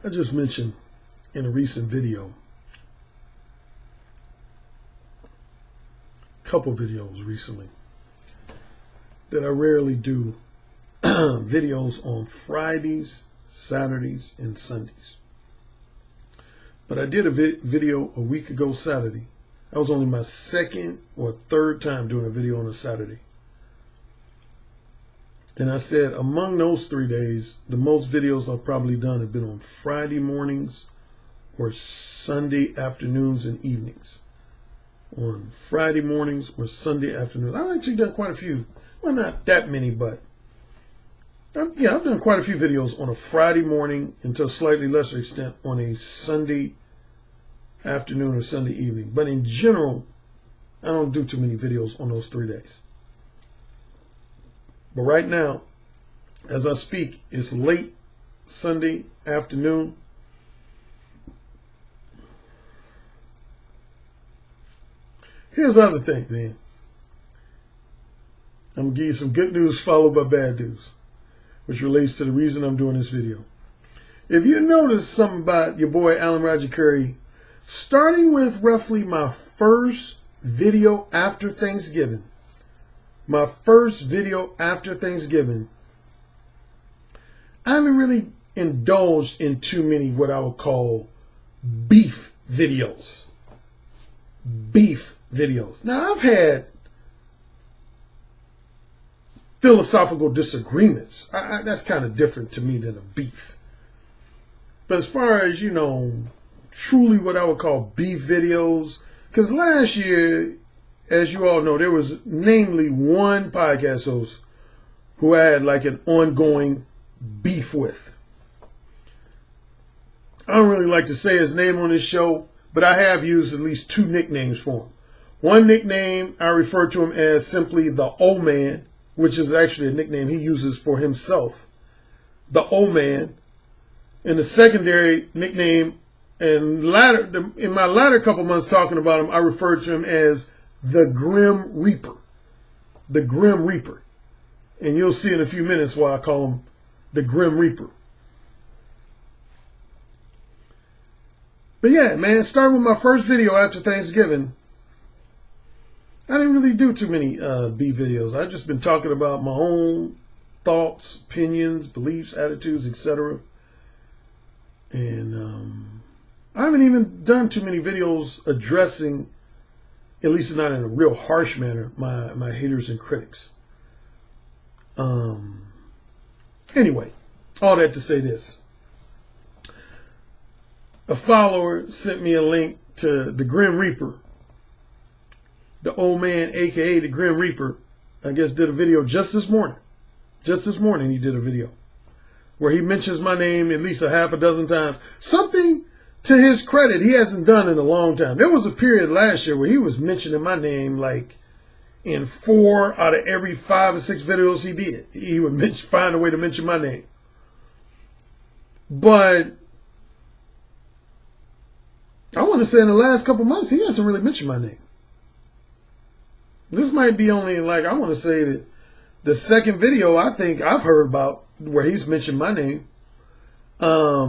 I just mentioned in a recent video, a couple videos recently, that I rarely do videos on Fridays, Saturdays, and Sundays. But I did a video a week ago Saturday. That was only my second or third time doing a video on a Saturday. And I said among those 3 days, the most videos I've probably done have been on Friday mornings or Sunday afternoons and evenings. On Friday mornings or Sunday afternoons. I've actually done quite a few. Well, not that many, but I've done quite a few videos on a Friday morning and to a slightly lesser extent on a Sunday afternoon or Sunday evening. But in general, I don't do too many videos on those 3 days. But right now, as I speak, it's late Sunday afternoon. Here's the other thing, man. I'm going to give you some good news followed by bad news, which relates to the reason I'm doing this video. If you notice something about your boy Alan Roger Currie, starting with roughly my first video after Thanksgiving, I haven't really indulged in too many what I would call beef videos. Now, I've had philosophical disagreements. That's kind of different to me than a beef. But as far as, truly what I would call beef videos, because last year, as you all know, there was namely one podcast host who I had like an ongoing beef with. I don't really like to say his name on this show, but I have used at least 2 nicknames for him. One nickname, I refer to him as simply the old man, which is actually a nickname he uses for himself, the old man. And the secondary nickname, in my latter couple months talking about him, I refer to him as the Grim Reaper. The Grim Reaper. And you'll see in a few minutes why I call him the Grim Reaper. But yeah, man, starting with my first video after Thanksgiving, I didn't really do too many beef videos. I've just been talking about my own thoughts, opinions, beliefs, attitudes, etc. And I haven't even done too many videos addressing, at least not in a real harsh manner, my haters and critics. Anyway, all that to say this. A follower sent me a link to the Grim Reaper. The old man, aka the Grim Reaper, I guess did a video just this morning. Just this morning he did a video where he mentions my name at least a half a dozen times. Something to his credit he hasn't done in a long time. There was a period last year where he was mentioning my name like in 4 out of every 5 or 6 videos he did. He would find a way to mention my name. But I want to say in the last couple months, he hasn't really mentioned my name. This might be only like, I want to say that the second video I think I've heard about where he's mentioned my name. But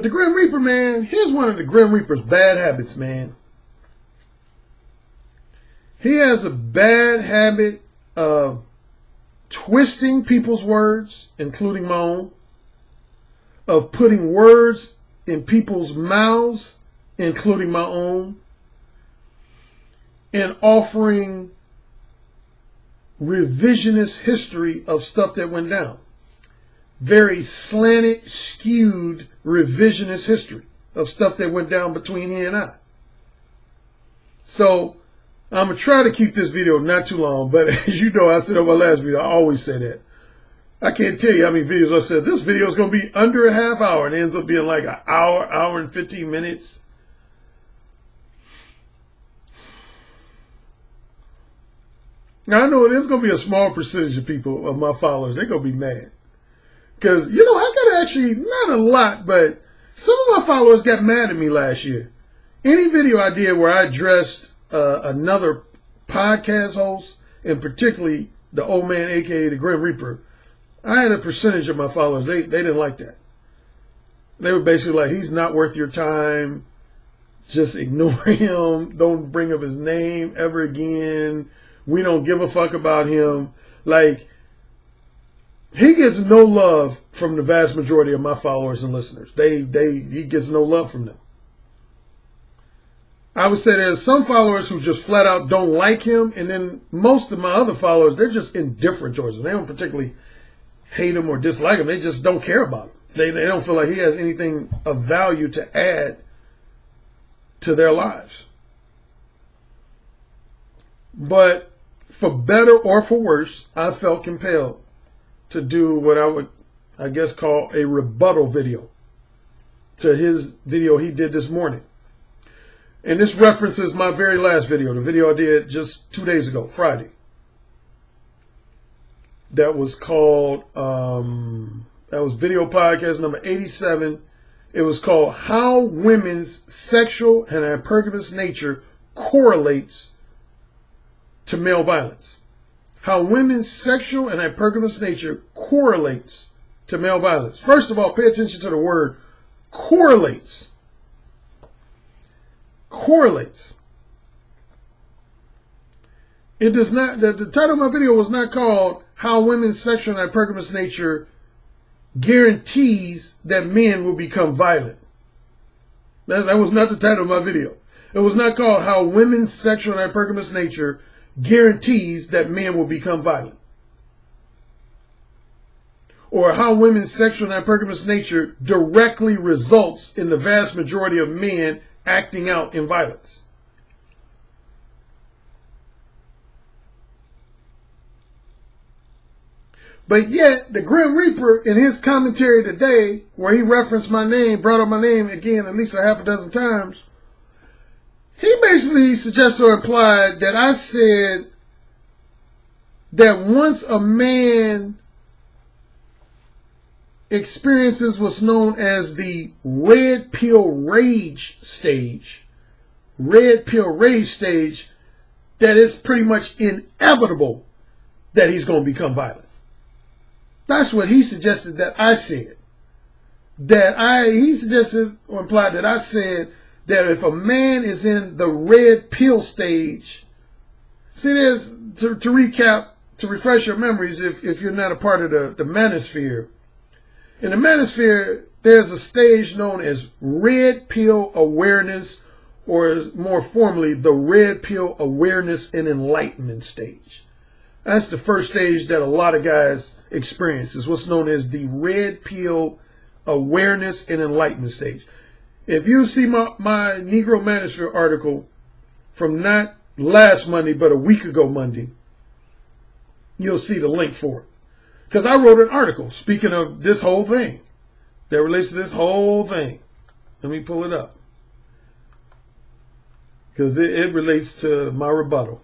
the Grim Reaper, man, here's one of the Grim Reaper's bad habits, man. He has a bad habit of twisting people's words, including my own, of putting words in people's mouths, including my own, and offering revisionist history of stuff that went down. Very slanted, skewed revisionist history of stuff that went down between he and I. So I'm going to try to keep this video not too long, but as you know, I said on my last video, I always say that. I can't tell you how many videos I've said, this video is going to be under a half hour, and it ends up being like an hour, hour and 15 minutes. Now, I know there's going to be a small percentage of people, of my followers, they're going to be mad. Because, I got actually, not a lot, but some of my followers got mad at me last year. Any video I did where I addressed another podcast host, and particularly the old man, a.k.a. the Grim Reaper, I had a percentage of my followers, they didn't like that. They were basically like, he's not worth your time. Just ignore him. Don't bring up his name ever again. We don't give a fuck about him. Like, he gets no love from the vast majority of my followers and listeners. He gets no love from them. I would say there's some followers who just flat out don't like him, and then most of my other followers, they're just indifferent towards him. They don't particularly hate him or dislike him. They just don't care about him. They don't feel like he has anything of value to add to their lives. But for better or for worse, I felt compelled to do what I would, I guess, call a rebuttal video to his video he did this morning. And this references my very last video, the video I did just 2 days ago, Friday. That was called, that was video podcast number 87. It was called How Women's Sexual and Hypergamous Nature Correlates to Male Violence. How women's sexual and hypergamous nature correlates to male violence. First of all, pay attention to the word correlates. Correlates. It does not, the title of my video was not called How Women's Sexual and Hypergamous Nature Guarantees That Men Will Become Violent. That was not the title of my video. It was not called How Women's Sexual and Hypergamous Nature Guarantees That Men Will Become Violent. Or how women's sexual and hypergamous nature directly results in the vast majority of men acting out in violence. But yet, the Grim Reaper, in his commentary today, where he referenced my name, brought up my name again at least a half a dozen times, he basically suggested or implied that I said that once a man experiences what's known as the red pill rage stage, that it's pretty much inevitable that he's going to become violent. That's what he suggested that I said. He suggested or implied that I said that if a man is in the red pill stage, see, there's, to recap, to refresh your memories, if you're not a part of the manosphere. In the manosphere, there's a stage known as red pill awareness, or more formally, the red pill awareness and enlightenment stage. That's the first stage that a lot of guys experience, is what's known as the red pill awareness and enlightenment stage. If you see my Negro Manosphere article from not last Monday, but a week ago Monday, you'll see the link for it. Because I wrote an article speaking of this whole thing, that relates to this whole thing. Let me pull it up. Because it relates to my rebuttal.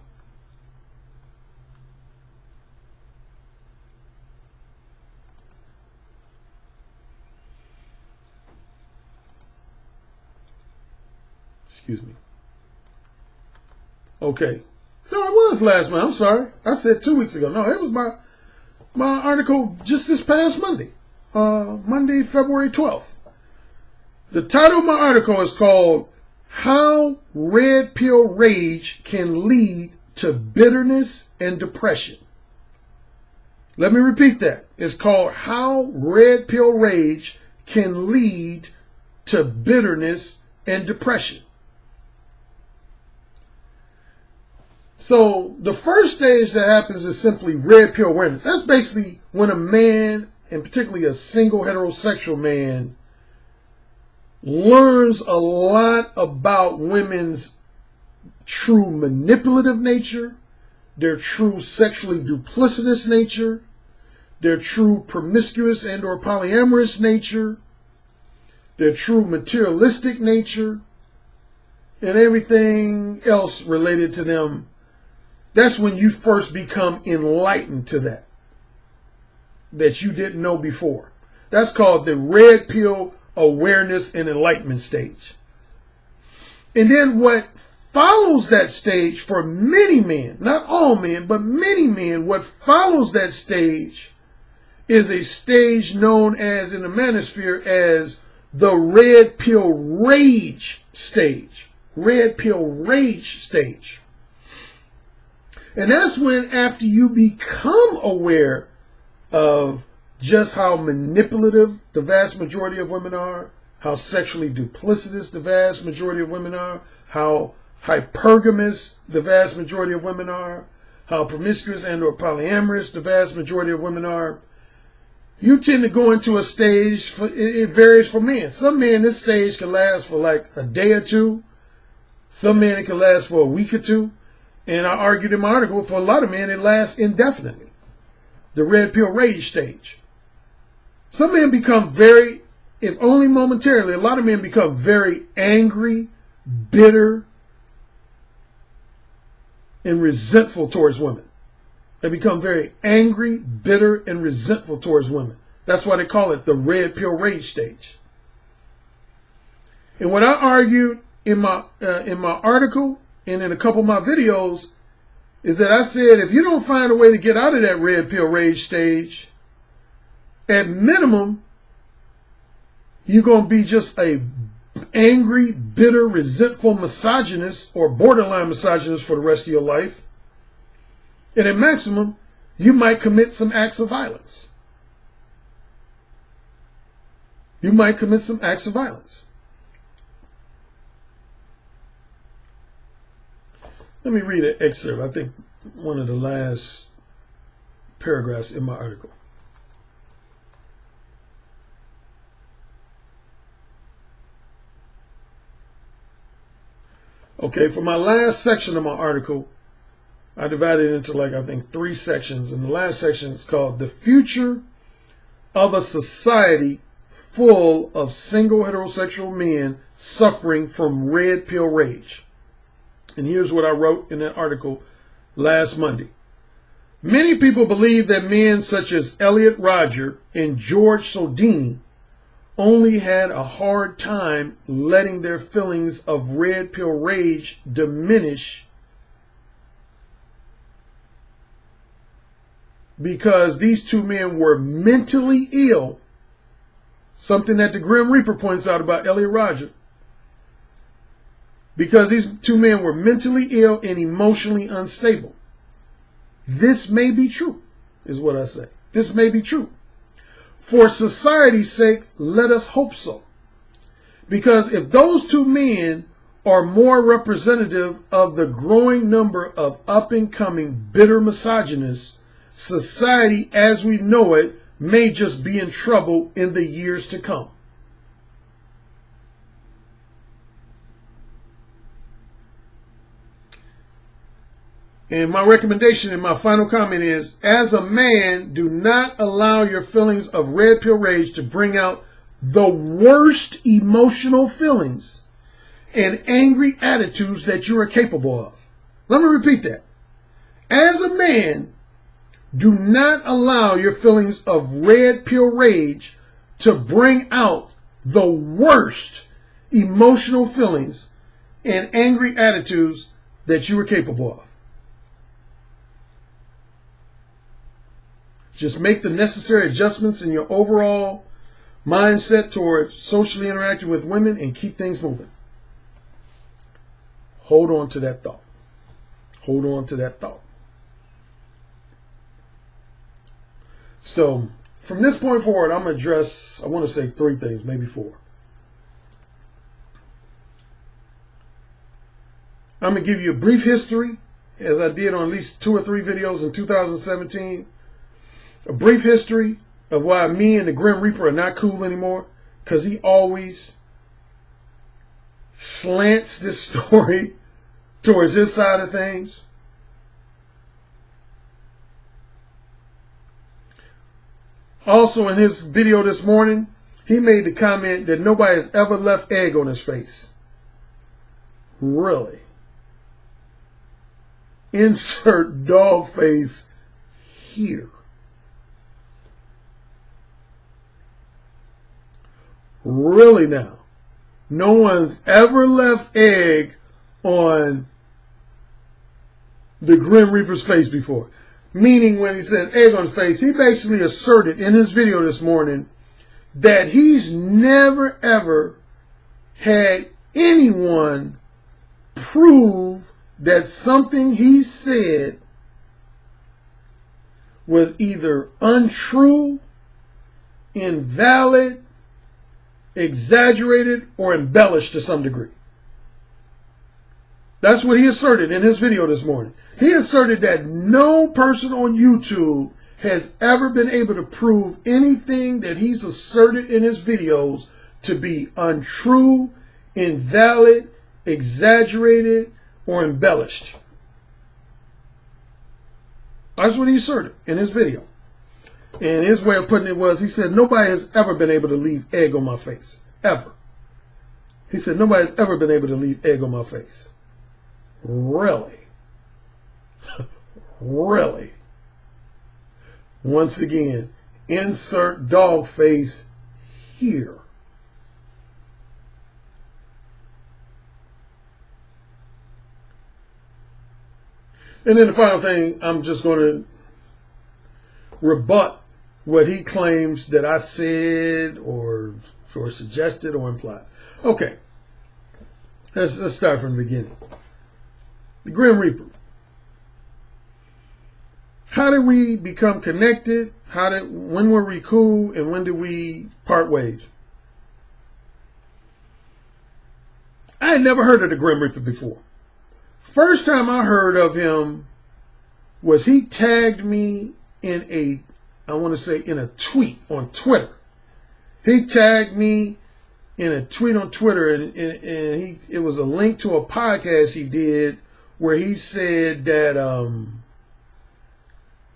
Excuse me. Okay. No, it was last month. I'm sorry. I said 2 weeks ago. No, it was my article just this past Monday. Monday, February 12th. The title of my article is called How Red Pill Rage Can Lead to Bitterness and Depression. Let me repeat that. It's called How Red Pill Rage Can Lead to Bitterness and Depression. So the first stage that happens is simply red pill awareness. That's basically when a man, and particularly a single heterosexual man, learns a lot about women's true manipulative nature, their true sexually duplicitous nature, their true promiscuous and or polyamorous nature, their true materialistic nature, and everything else related to them. That's when you first become enlightened to that you didn't know before. That's called the red pill awareness and enlightenment stage. And then what follows that stage for many men, not all men, but many men, what follows that stage is a stage known as in the manosphere as the red pill rage stage. Red pill rage stage. And that's when, after you become aware of just how manipulative the vast majority of women are, how sexually duplicitous the vast majority of women are, how hypergamous the vast majority of women are, how promiscuous and or polyamorous the vast majority of women are, you tend to go into a stage, it varies for men. Some men, this stage can last for like a day or two. Some men, it can last for a week or two. And I argued in my article, for a lot of men, it lasts indefinitely. The red pill rage stage. Some men become very, if only momentarily, a lot of men become very angry, bitter, and resentful towards women. They become very angry, bitter, and resentful towards women. That's why they call it the red pill rage stage. And what I argued in my article and in a couple of my videos is that I said, if you don't find a way to get out of that red pill rage stage, at minimum, you're going to be just a angry, bitter, resentful misogynist or borderline misogynist for the rest of your life. And at maximum, you might commit some acts of violence. You might commit some acts of violence. Let me read an excerpt. I think one of the last paragraphs in my article. Okay, for my last section of my article, I divided it into like, I think, 3 sections. And the last section is called The Future of a Society Full of Single Heterosexual Men Suffering from Red Pill Rage. And here's what I wrote in that article last Monday. Many people believe that men such as Elliot Rodger and George Sodini only had a hard time letting their feelings of red pill rage diminish because these 2 men were mentally ill, something that the Grim Reaper points out about Elliot Rodger. Because these 2 men were mentally ill and emotionally unstable. This may be true, is what I say. This may be true. For society's sake, let us hope so. Because if those 2 men are more representative of the growing number of up-and-coming bitter misogynists, society as we know it may just be in trouble in the years to come. And my recommendation and my final comment is, as a man, do not allow your feelings of red pill rage to bring out the worst emotional feelings and angry attitudes that you are capable of. Let me repeat that. As a man, do not allow your feelings of red pill rage to bring out the worst emotional feelings and angry attitudes that you are capable of. Just make the necessary adjustments in your overall mindset towards socially interacting with women and keep things moving. Hold on to that thought. Hold on to that thought. So from this point forward, I'm going to address, I want to say 3 things, maybe 4. I'm going to give you a brief history, as I did on at least 2 or 3 videos in 2017. A brief history of why me and the Grim Reaper are not cool anymore, because he always slants this story towards his side of things. Also, in his video this morning, he made the comment that nobody has ever left egg on his face. Really? Insert dog face here. Really now? No one's ever left egg on the Grim Reaper's face before. Meaning when he said egg on his face, he basically asserted in his video this morning that he's never ever had anyone prove that something he said was either untrue, invalid, exaggerated, or embellished to some degree. That's what he asserted in his video this morning. He asserted that no person on YouTube has ever been able to prove anything that he's asserted in his videos to be untrue, invalid, exaggerated, or embellished. That's what he asserted in his video. And his way of putting it was, he said, nobody has ever been able to leave egg on my face. Ever. He said, nobody has ever been able to leave egg on my face. Really? Really? Once again, insert dog face here. And then the final thing, I'm just going to rebut what he claims that I said or suggested or implied. Okay, let's start from the beginning. The Grim Reaper. How did we become connected? When were we cool, and when did we part ways? I had never heard of the Grim Reaper before. First time I heard of him was he tagged me in a tweet on Twitter. He tagged me in a tweet on Twitter, and it was a link to a podcast he did where he said that,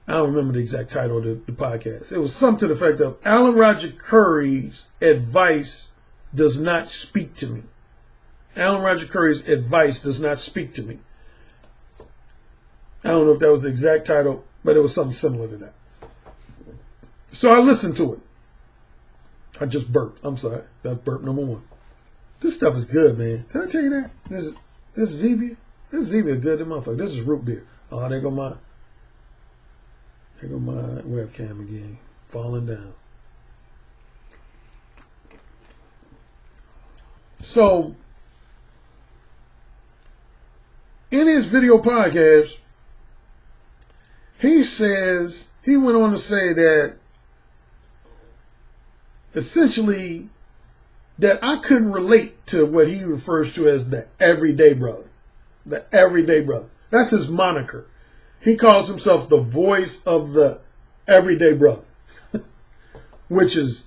I don't remember the exact title of the podcast. It was something to the effect of, Alan Roger Currie's advice does not speak to me. Alan Roger Currie's advice does not speak to me. I don't know if that was the exact title, but it was something similar to that. So I listened to it. I just burped. I'm sorry. That's burp number one. This stuff is good, man. Did I tell you that? This is Zevia. This is Zevia good, motherfucker. This is root beer. Oh, there go my webcam again. Falling down. So, in his video podcast, he went on to say that essentially that I couldn't relate to what he refers to as the everyday brother. The everyday brother. That's his moniker. He calls himself the voice of the everyday brother. Which is,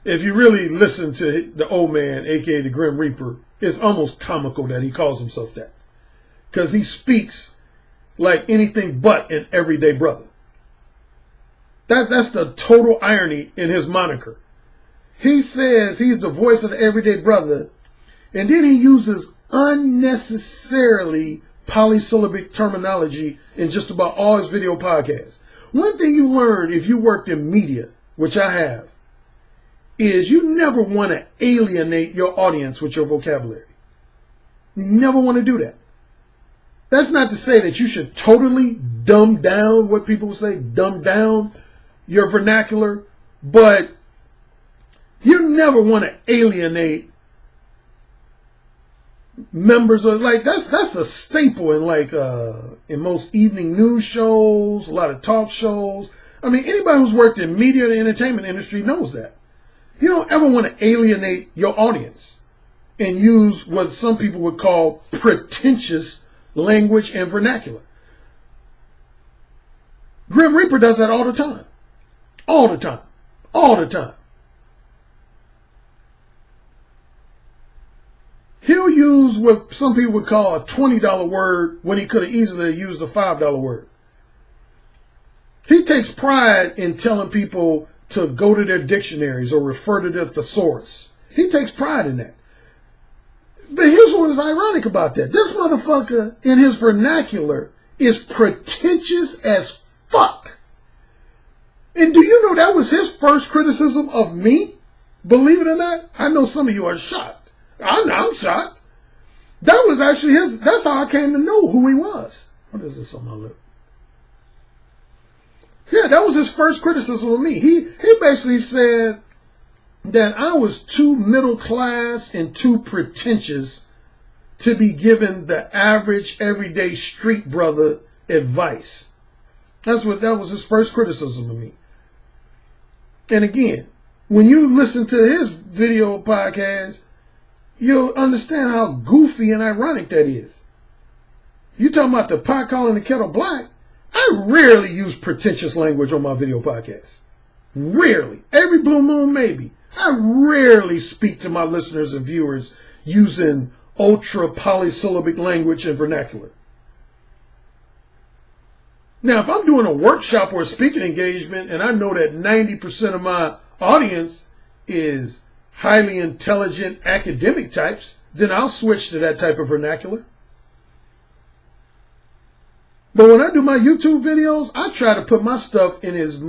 if you really listen to the old man, aka the Grim Reaper, it's almost comical that he calls himself that. Because he speaks like anything but an everyday brother. That's the total irony in his moniker. He says he's the voice of the everyday brother, and then he uses unnecessarily polysyllabic terminology in just about all his video podcasts. One thing you learn if you worked in media, which I have, is you never want to alienate your audience with your vocabulary. You never want to do that. That's not to say that you should totally dumb down what people say, dumb down your vernacular, but you never want to alienate members of, like, that's a staple in in most evening news shows, a lot of talk shows. I mean, anybody who's worked in media or the entertainment industry knows that. You don't ever want to alienate your audience and use what some people would call pretentious language and vernacular. Grim Reaper does that all the time. All the time. All the time. He'll use what some people would call a $20 word when he could have easily used a $5 word. He takes pride in telling people to go to their dictionaries or refer to their thesaurus. He takes pride in that. But here's what is ironic about that. This motherfucker in his vernacular is pretentious as fuck. And do you know that was his first criticism of me? Believe it or not, I know some of you are shocked. I'm shocked. That was actually that's how I came to know who he was. What is this on my lip? Yeah, that was his first criticism of me. He basically said that I was too middle class and too pretentious to be given the average everyday street brother advice. That was his first criticism of me. And again, when you listen to his video podcast, you'll understand how goofy and ironic that is. You talking about the pot calling the kettle black? I rarely use pretentious language on my video podcast. Rarely. Every blue moon, maybe. I rarely speak to my listeners and viewers using ultra polysyllabic language and vernacular. Now, if I'm doing a workshop or a speaking engagement and I know that 90% of my audience is highly intelligent academic types, then I'll switch to that type of vernacular. But when I do my YouTube videos, I try to put my stuff in as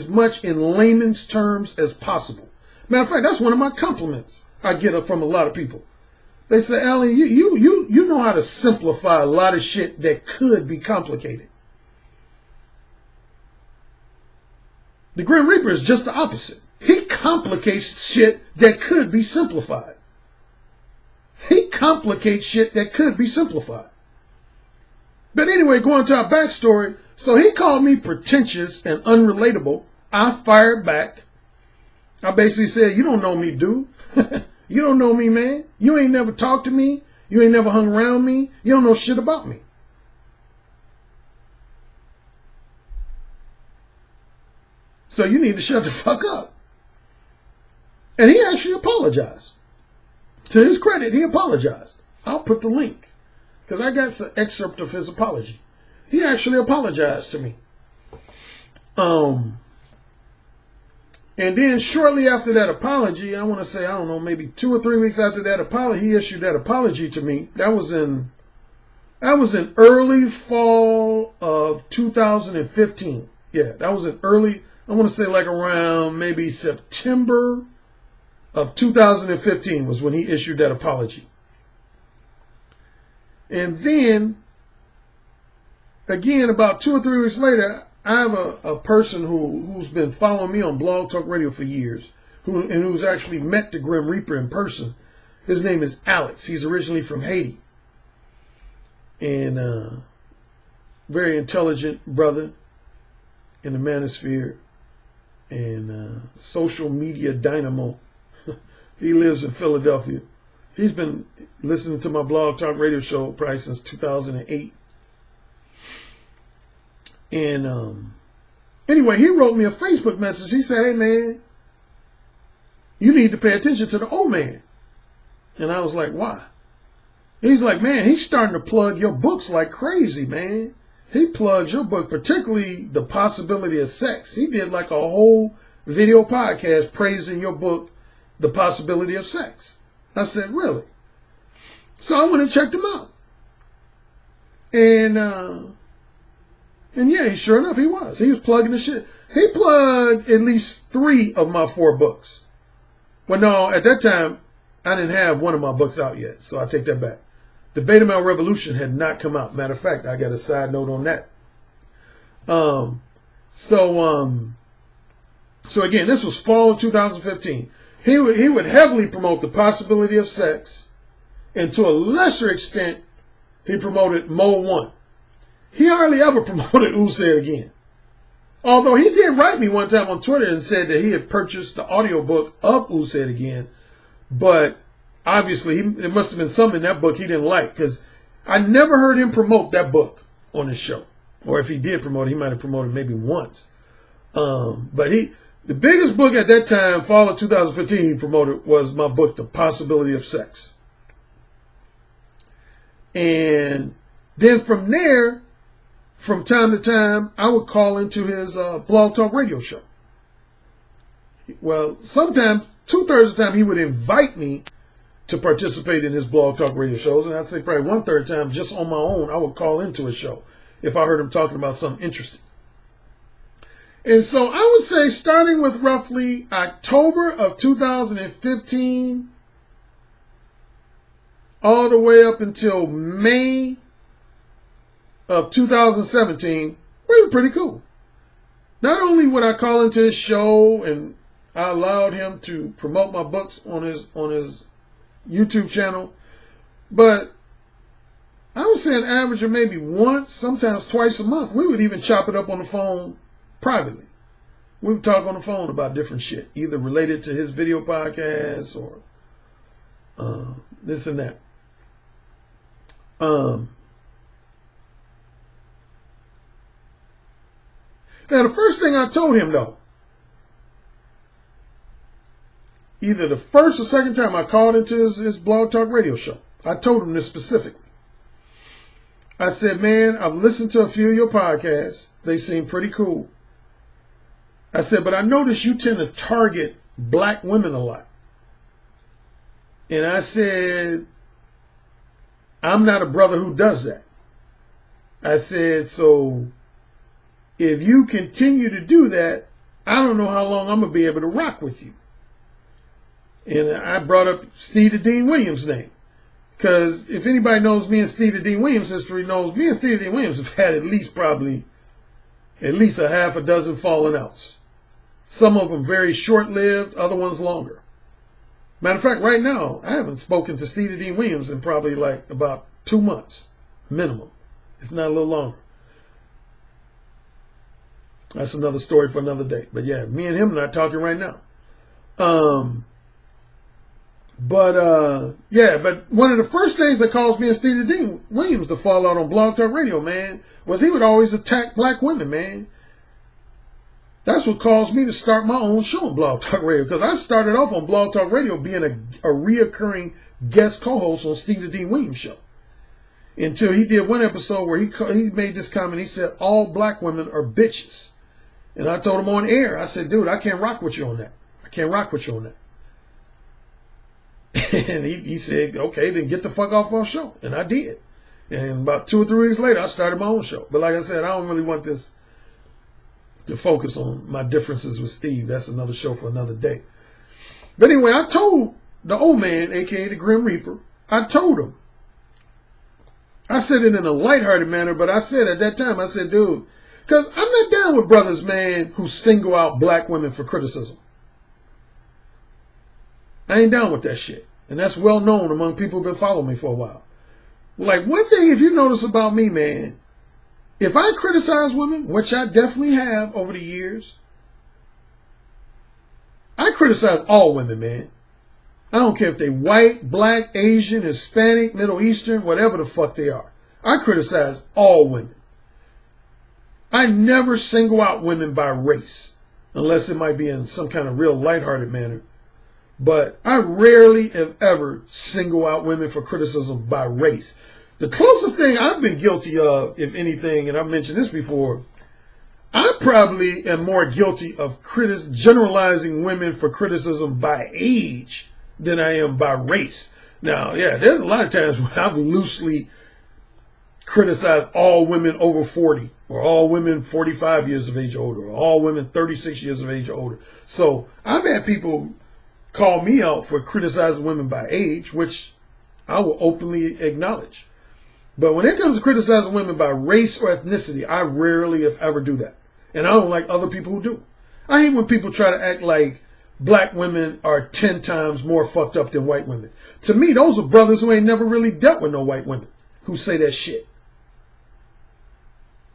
much in layman's terms as possible. Matter of fact, that's one of my compliments I get from a lot of people. They say, Alan, you know how to simplify a lot of shit that could be complicated. The Grim Reaper is just the opposite. He complicates shit that could be simplified. He complicates shit that could be simplified. But anyway, going to our backstory. So he called me pretentious and unrelatable. I fired back. I basically said, you don't know me, dude. You don't know me, man. You ain't never talked to me. You ain't never hung around me. You don't know shit about me. So you need to shut the fuck up. And he actually apologized. To his credit, he apologized. I'll put the link, because I got an excerpt of his apology. He actually apologized to me. And then shortly after that apology, I want to say, I don't know, maybe 2 or 3 weeks after that apology, he issued that apology to me. That was in early fall of 2015. Yeah, that was in early, I want to say like around maybe September of 2015 was when he issued that apology. And then, again, about 2 or 3 weeks later, I have a person who's been following me on Blog Talk Radio for years, who's actually met the Grim Reaper in person. His name is Alex. He's originally from Haiti. And very intelligent brother in the manosphere and social media dynamo. He lives in Philadelphia. He's been listening to my Blog Talk Radio show probably since 2008. And anyway, he wrote me a Facebook message. He said, hey, man, you need to pay attention to the old man. And I was like, why? He's like, man, he's starting to plug your books like crazy, man. He plugs your book, particularly The Possibility of Sex. He did like a whole video podcast praising your book, The Possibility of Sex. I said, really? So I went and checked him out. And yeah, sure enough, he was. He was plugging the shit. He plugged at least 3 of my 4 books. Well, no, at that time, I didn't have one of my books out yet, so I take that back. The Beta Male Revolution had not come out. Matter of fact, I got a side note on that. So again, this was fall of 2015. He would heavily promote The Possibility of Sex, and to a lesser extent, he promoted Mode 1. He hardly ever promoted Who Said Again. Although he did write me one time on Twitter and said that he had purchased the audiobook of Who Said Again, but obviously there must have been something in that book he didn't like, because I never heard him promote that book on his show. Or if he did promote it, he might have promoted maybe once. But the biggest book at that time, fall of 2015, he promoted was my book, The Possibility of Sex. And then from there, from time to time, I would call into his Blog Talk Radio show. Well, sometimes, 2/3 of the time, he would invite me to participate in his Blog Talk Radio shows. And I'd say probably 1/3 of the time, just on my own, I would call into his show if I heard him talking about something interesting. And so I would say starting with roughly October of 2015, all the way up until May of 2017, we were pretty cool. Not only would I call into his show and I allowed him to promote my books on his YouTube channel, but I would say an average of maybe once, sometimes twice a month, we would even chop it up on the phone privately. We would talk on the phone about different shit, either related to his video podcast or this and that. Now, the first thing I told him, though, either the first or second time I called into his Blog Talk Radio show, I told him this specifically. I said, man, I've listened to a few of your podcasts. They seem pretty cool. I said, but I notice you tend to target black women a lot. And I said, I'm not a brother who does that. I said, so if you continue to do that, I don't know how long I'm going to be able to rock with you. And I brought up Steve Dean Williams' name. Because if anybody knows me and Steve Dean Williams' history, knows me and Steve Dean Williams have had at least a half a dozen falling outs. Some of them very short-lived, other ones longer. Matter of fact, right now, I haven't spoken to Steve Dean Williams in probably like about 2 months, minimum, if not a little longer. That's another story for another day. But yeah, me and him are not talking right now. But one of the first things that caused me and Steve Dean Williams to fall out on Blog Talk Radio, man, was he would always attack black women, man. That's what caused me to start my own show on Blog Talk Radio, because I started off on Blog Talk Radio being a reoccurring guest co-host on Steve Dean Williams' show. Until he did one episode where he made this comment. He said, all black women are bitches. And I told him on air, I said, dude, I can't rock with you on that. I can't rock with you on that. And he said, okay, then get the fuck off our show. And I did. And about 2 or 3 weeks later, I started my own show. But like I said, I don't really want this to focus on my differences with Steve. That's another show for another day. But anyway, I told the old man, a.k.a. the Grim Reaper, I told him. I said it in a lighthearted manner, but I said at that time, I said, dude, because I'm not down with brothers, man, who single out black women for criticism. I ain't down with that shit. And that's well known among people who've been following me for a while. Like, one thing, if you notice about me, man, if I criticize women, which I definitely have over the years, I criticize all women, man. I don't care if they white, black, Asian, Hispanic, Middle Eastern, whatever the fuck they are. I criticize all women. I never single out women by race, unless it might be in some kind of real lighthearted manner. But I rarely, if ever, single out women for criticism by race. The closest thing I've been guilty of, if anything, and I've mentioned this before, I probably am more guilty of generalizing women for criticism by age than I am by race. Now, yeah, there's a lot of times when I've loosely criticized all women over 40, or all women 45 years of age or older, or all women 36 years of age or older. So I've had people call me out for criticizing women by age, which I will openly acknowledge. But when it comes to criticizing women by race or ethnicity, I rarely, if ever, do that. And I don't like other people who do. I hate when people try to act like black women are 10 times more fucked up than white women. To me, those are brothers who ain't never really dealt with no white women who say that shit.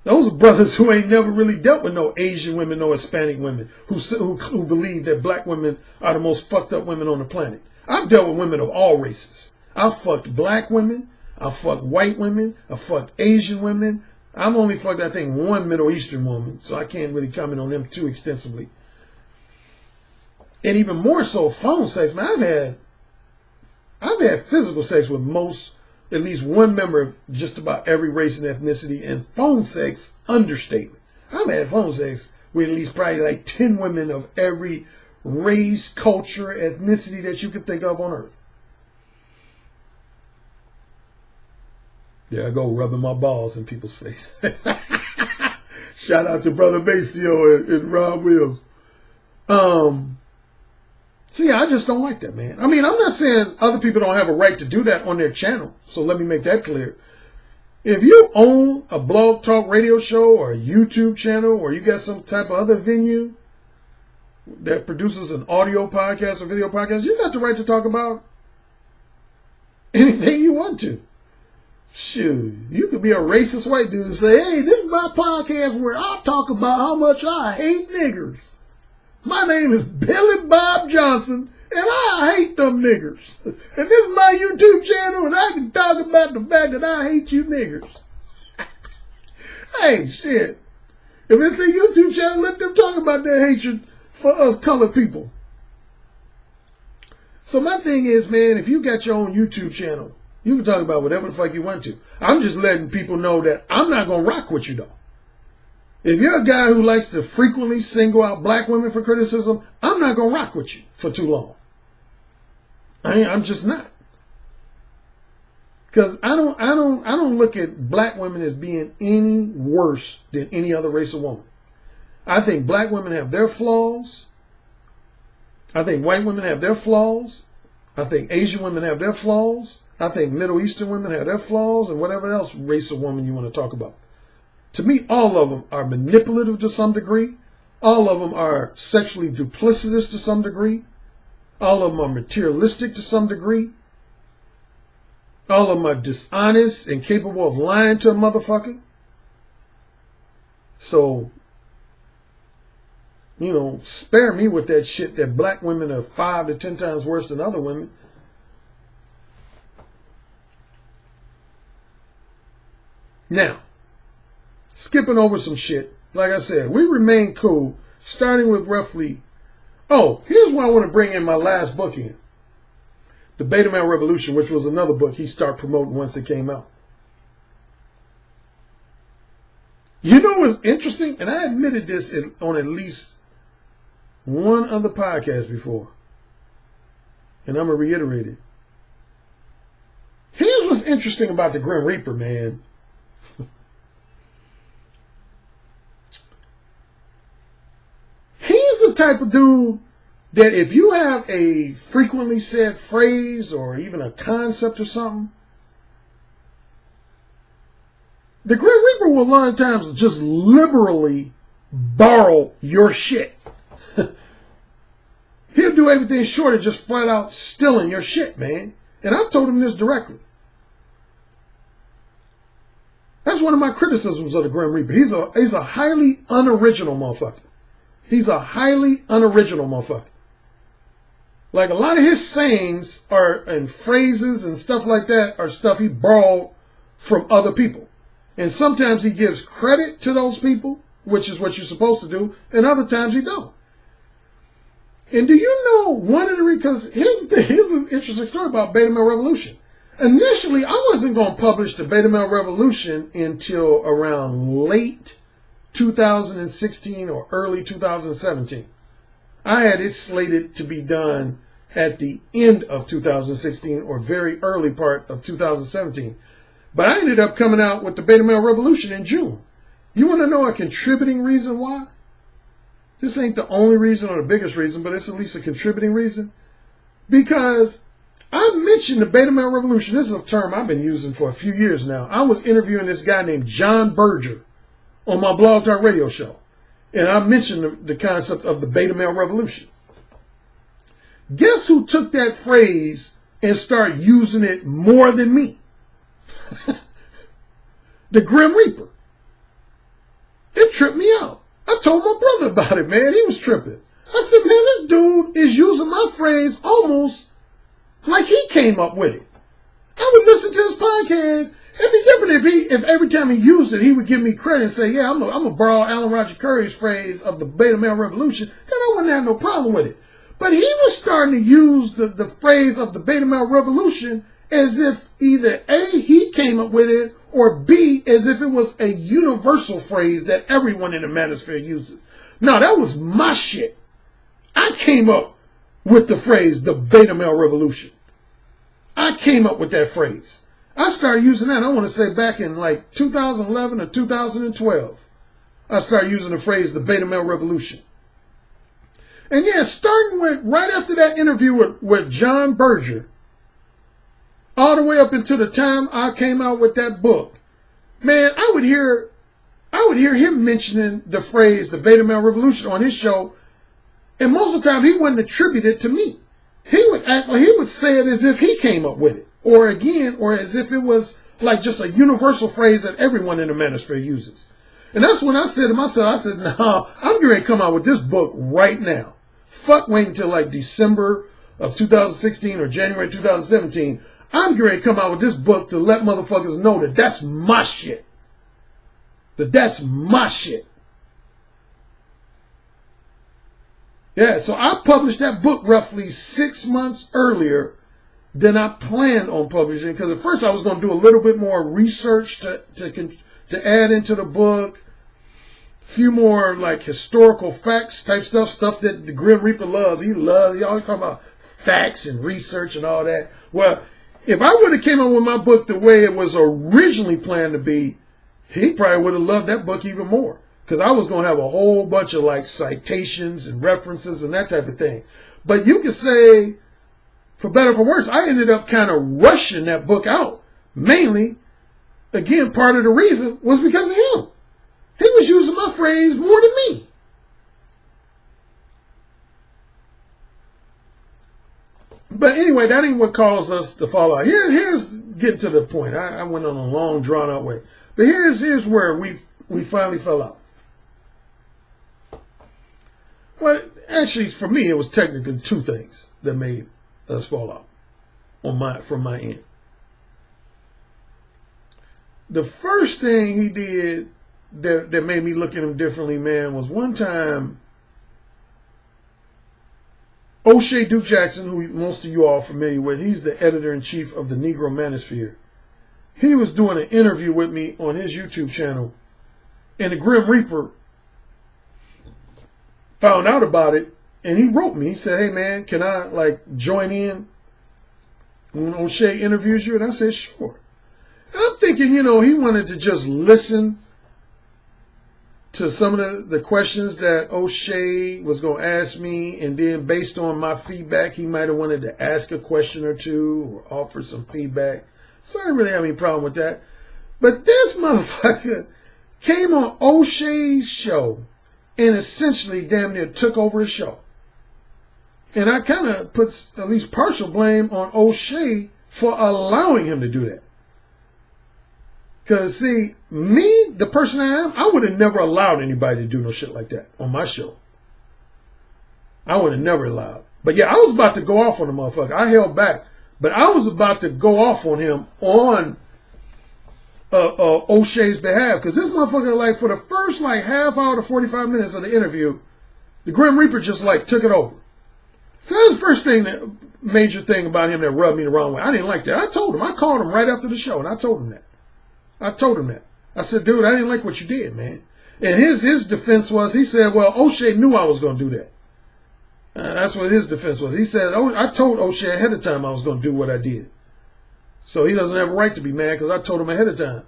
Those are brothers who ain't never really dealt with no Asian women, no Hispanic women, who believe that black women are the most fucked up women on the planet. I've dealt with women of all races. I've fucked black women. I've fucked white women. I've fucked Asian women. I've only fucked, I think, one Middle Eastern woman, so I can't really comment on them too extensively. And even more so, phone sex, man. I've had physical sex with at least one member of just about every race and ethnicity, and phone sex, understatement. I've had phone sex with at least probably like 10 women of every race, culture, ethnicity that you could think of on earth. There I go, rubbing my balls in people's face. Shout out to Brother Maceo and Rob Wills. So yeah, I just don't like that, man. I mean, I'm not saying other people don't have a right to do that on their channel. So let me make that clear. If you own a blog talk radio show or a YouTube channel, or you got some type of other venue that produces an audio podcast or video podcast, you got the right to talk about anything you want to. Shoot, you could be a racist white dude and say, hey, this is my podcast where I talk about how much I hate niggers. My name is Billy Bob Johnson, and I hate them niggers. And this is my YouTube channel, and I can talk about the fact that I hate you niggers. Hey, shit. If it's a YouTube channel, let them talk about their hatred for us colored people. So my thing is, man, if you got your own YouTube channel, you can talk about whatever the fuck you want to. I'm just letting people know that I'm not going to rock with you, though. If you're a guy who likes to frequently single out black women for criticism, I'm not going to rock with you for too long. I'm just not. Because I don't look at black women as being any worse than any other race of woman. I think black women have their flaws. I think white women have their flaws. I think Asian women have their flaws. I think Middle Eastern women have their flaws, and whatever else race of woman you want to talk about. To me, all of them are manipulative to some degree. All of them are sexually duplicitous to some degree. All of them are materialistic to some degree. All of them are dishonest and capable of lying to a motherfucker. So, you know, spare me with that shit that black women are 5 to 10 times worse than other women. Now, skipping over some shit, like I said, we remain cool, starting with roughly, here's where I want to bring in my last book in. The Beta Male Revolution, which was another book he started promoting once it came out. You know what's interesting? And I admitted this on at least one other podcast before. And I'm going to reiterate it. Here's what's interesting about the Grim Reaper, man. He's the type of dude that if you have a frequently said phrase or even a concept or something, the Grim Reaper will a lot of times just liberally borrow your shit. He'll do everything short of just flat out stealing your shit, man. And I've told him this directly. That's one of my criticisms of the Grim Reaper. He's a highly unoriginal motherfucker. He's a highly unoriginal motherfucker. Like a lot of his sayings and phrases and stuff like that are stuff he borrowed from other people. And sometimes he gives credit to those people, which is what you're supposed to do, and other times he don't. And do you know one of the because here's an interesting story about Beta Male Revolution. Initially, I wasn't going to publish the Beta Male Revolution until around late 2016 or early 2017. I had it slated to be done at the end of 2016 or very early part of 2017. But I ended up coming out with the Beta Male Revolution in June. You want to know a contributing reason why? This ain't the only reason or the biggest reason, but it's at least a contributing reason. Because I mentioned the Beta Male Revolution. This is a term I've been using for a few years now. I was interviewing this guy named John Berger on my Blog Talk Radio show. And I mentioned the concept of the Beta Male Revolution. Guess who took that phrase and started using it more than me? The Grim Reaper. It tripped me out. I told my brother about it, man. He was tripping. I said, man, this dude is using my phrase almost like he came up with it. I would listen to his podcast. It'd be different if every time he used it, he would give me credit and say, yeah, I'm going to borrow Alan Roger Currie's phrase of the Beta Male Revolution. Then I wouldn't have no problem with it. But he was starting to use the phrase of the Beta Male Revolution as if either A, he came up with it, or B, as if it was a universal phrase that everyone in the manosphere uses. No, that was my shit. I came up with the phrase, the Beta Male Revolution. I came up with that phrase. I started using that, I want to say back in like 2011 or 2012. I started using the phrase, the Beta Male Revolution. And yeah, starting with right after that interview with John Berger, all the way up until the time I came out with that book, man, I would hear him mentioning the phrase "the beta male revolution" on his show, and most of the time he wouldn't attribute it to me. He would act like he would say it as if he came up with it, or as if it was like just a universal phrase that everyone in the manosphere uses. And that's when I said to myself, I said, no, I'm going to come out with this book right now. Fuck waiting until like December of 2016 or January 2017. I'm going to come out with this book to let motherfuckers know that that's my shit. That's my shit. Yeah, so I published that book roughly 6 months earlier than I planned on publishing, because at first I was going to do a little bit more research to add into the book, a few more like historical facts type stuff that the Grim Reaper loves. He always talking about facts and research and all that. Well, if I would have came up with my book the way it was originally planned to be, he probably would have loved that book even more, because I was going to have a whole bunch of like citations and references and that type of thing. But you could say, for better or for worse, I ended up kind of rushing that book out. Mainly, again, part of the reason was because of him. He was using my phrase more than me. But anyway, that ain't what caused us to fall out. Here's getting to the point. I went on a long, drawn-out way. But here's where we finally fell out. Well, actually, for me, it was technically two things that made us fall out from my end. The first thing he did that made me look at him differently, man, was one time O'Shea Duke Jackson, who most of you all are familiar with, he's the editor-in-chief of the Negro Manosphere. He was doing an interview with me on his YouTube channel, and the Grim Reaper found out about it, and he wrote me. He said, hey, man, can I, like, join in when O'Shea interviews you? And I said, sure. And I'm thinking, he wanted to just listen to some of the questions that O'Shea was going to ask me, and then based on my feedback, he might have wanted to ask a question or two or offer some feedback. So I didn't really have any problem with that. But this motherfucker came on O'Shea's show and essentially damn near took over his show. And I kind of put at least partial blame on O'Shea for allowing him to do that. Because, see, me, the person I am, I would have never allowed anybody to do no shit like that on my show. I would have never allowed. But yeah, I was about to go off on the motherfucker. I held back. But I was about to go off on him on O'Shea's behalf. Because this motherfucker, like, for the first, like, half hour to 45 minutes of the interview, the Grim Reaper just, like, took it over. So that was the first thing, major thing about him that rubbed me the wrong way. I didn't like that. I told him. I called him right after the show, and I told him that. I said, dude, I didn't like what you did, man. And his defense was, he said, well, O'Shea knew I was going to do that. That's what his defense was. He said, oh, I told O'Shea ahead of time I was going to do what I did. So he doesn't have a right to be mad because I told him ahead of time.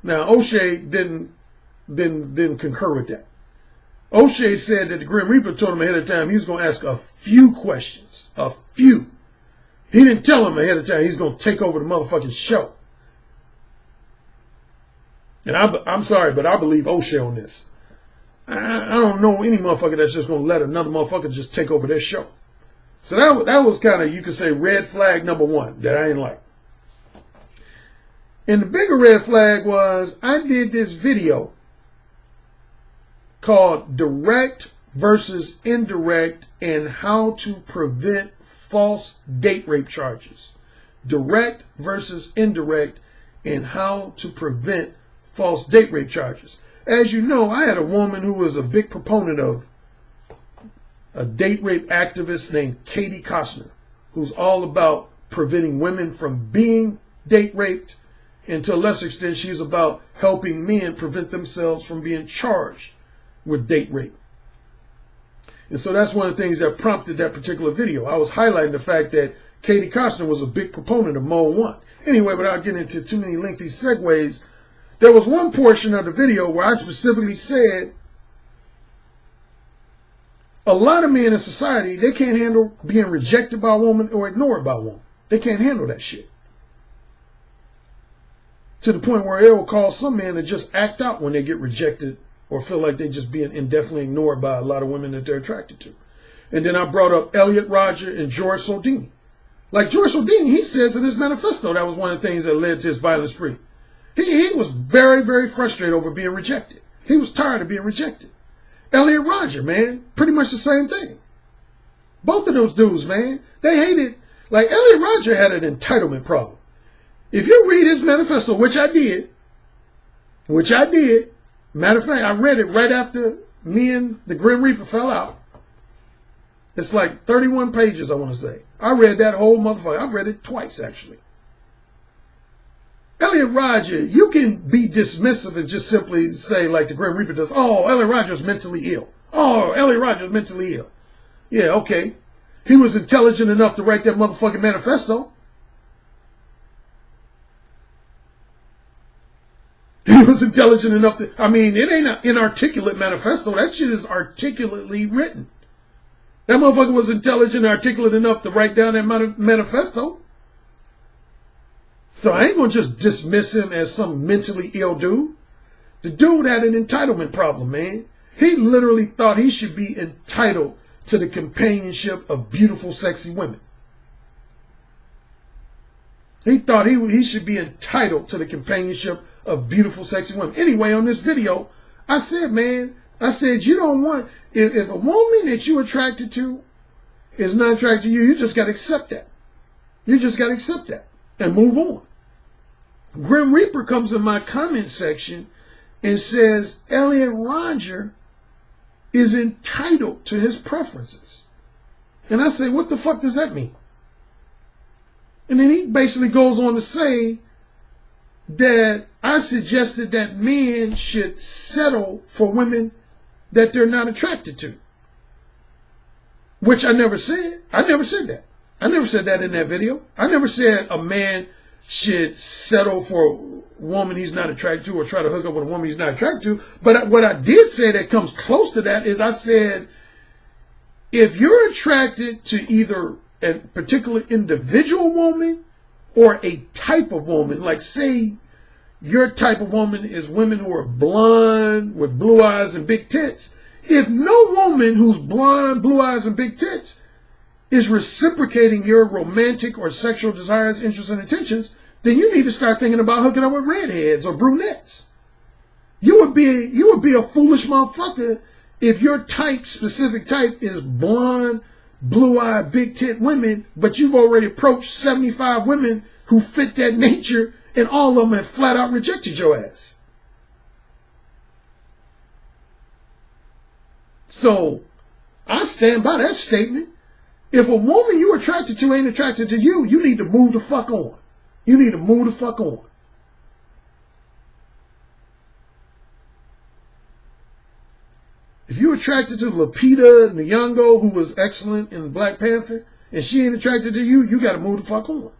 Now, O'Shea didn't concur with that. O'Shea said that the Grim Reaper told him ahead of time he was going to ask a few questions. A few. He didn't tell him ahead of time he's going to take over the motherfucking show. And I'm sorry, but I believe O'Shea on this. I don't know any motherfucker that's just going to let another motherfucker just take over their show. So that was kind of, you could say, red flag number one that I didn't like. And the bigger red flag was I did this video called Direct versus Indirect and How to Prevent False Date Rape Charges. Direct versus Indirect and How to Prevent False Date Rape Charges. As you know, I had a woman who was a big proponent of a date rape activist named Katie Costner, who's all about preventing women from being date raped, and to a lesser extent, she's about helping men prevent themselves from being charged with date rape. And so that's one of the things that prompted that particular video. I was highlighting the fact that Katie Costner was a big proponent of Mode 1. Anyway, without getting into too many lengthy segues, there was one portion of the video where I specifically said a lot of men in society, they can't handle being rejected by a woman or ignored by a woman. They can't handle that shit. to the point where it will cause some men to just act out when they get rejected or feel like they're just being indefinitely ignored by a lot of women that they're attracted to. And then I brought up Elliot Rodger and George Sodini. Like George Sodini, he says in his manifesto that was one of the things that led to his violent spree. He was very, very frustrated over being rejected. He was tired of being rejected. Elliot Rodger, man, pretty much the same thing. Both of those dudes, man, they hated. Like Elliot Rodger had an entitlement problem. If you read his manifesto, which I did, matter of fact, I read it right after me and the Grim Reaper fell out. It's like 31 pages, I want to say. I read that whole motherfucker. I read it twice, actually. Elliot Rodger, you can be dismissive and just simply say, like the Grim Reaper does, oh, Elliot Rodger is mentally ill. Oh, Elliot Rodger is mentally ill. Yeah, okay. He was intelligent enough to write that motherfucking manifesto. He was intelligent enough to, I mean, it ain't an inarticulate manifesto. That shit is articulately written. That motherfucker was intelligent and articulate enough to write down that manifesto. So I ain't going to just dismiss him as some mentally ill dude. The dude had an entitlement problem, man. He literally thought he should be entitled to the companionship of beautiful, sexy women. He thought he should be entitled to the companionship of beautiful, sexy women. Anyway, on this video, I said, man, you don't want, if a woman that you're attracted to is not attracted to you, you just got to accept that. You just got to accept that and move on. Grim Reaper comes in my comment section and says, Elliot Rodger is entitled to his preferences. And I say, what the fuck does that mean? And then he basically goes on to say that I suggested that men should settle for women that they're not attracted to. Which I never said. I never said that. I never said that in that video. I never said a man should settle for a woman he's not attracted to or try to hook up with a woman he's not attracted to. But what I did say that comes close to that is I said, if you're attracted to either a particular individual woman or a type of woman, like say your type of woman is women who are blonde with blue eyes and big tits. If no woman who's blonde, blue eyes, and big tits is reciprocating your romantic or sexual desires, interests, and intentions, then you need to start thinking about hooking up with redheads or brunettes. You would be a foolish motherfucker if your type, specific type, is blonde, blue-eyed, big tit women, but you've already approached 75 women who fit that nature, and all of them have flat out rejected your ass. So I stand by that statement. If a woman you're attracted to ain't attracted to you, you need to move the fuck on. You need to move the fuck on. If you're attracted to Lupita Nyong'o, who was excellent in Black Panther, and she ain't attracted to you, you got to move the fuck on.